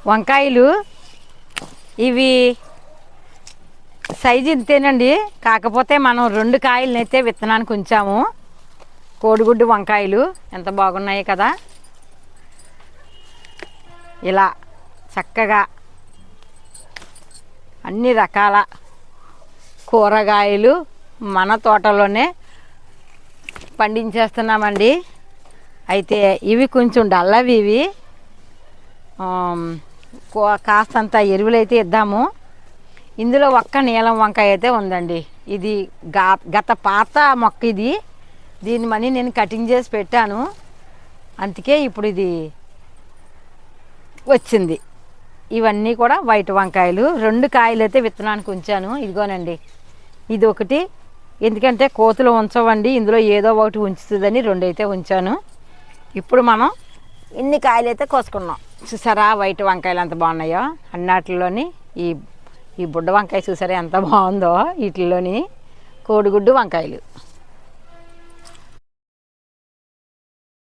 వంకాయలు ఇవి సైజు ఇంతేనండి. కాకపోతే మనం 2 కాయలనైతే విత్తనానికి ఉంచాము. కోడిగుడ్డు వంకాయలు ఎంత బాగున్నాయి కదా. ఇలా చక్కగా అన్ని రకాల కూరగాయలు మన తోటలోనే పండించేస్తున్నామండి. అయితే ఇవి కొంచెం డల్లవి. ఇవి కాస్తంత ఎరువులైతే ఇద్దాము. ఇందులో ఒక్క నీలం వంకాయ అయితే ఉందండి. ఇది గత పాత మొక్క. దీని మనీ నేను కటింగ్ చేసి పెట్టాను, అందుకే ఇప్పుడు ఇది వచ్చింది. ఇవన్నీ కూడా వైట్ వంకాయలు. 2 కాయలు అయితే విత్తనానికి ఉంచాను. ఇదిగోనండి, ఇది ఒకటి. ఎందుకంటే కోతులు ఉంచవండి, ఇందులో ఏదో ఒకటి ఉంచుతుందని 2 అయితే ఉంచాను. ఇప్పుడు మనం ఇన్ని కాయలు అయితే కోసుకున్నాం. చూసారా వైట్ వంకాయలు ఎంత బాగున్నాయో. అన్నిటిలోని ఈ బుడ్డ వంకాయ చూసారా ఎంత బాగుందో. వీటిల్లోని కోడిగుడ్డు వంకాయలు.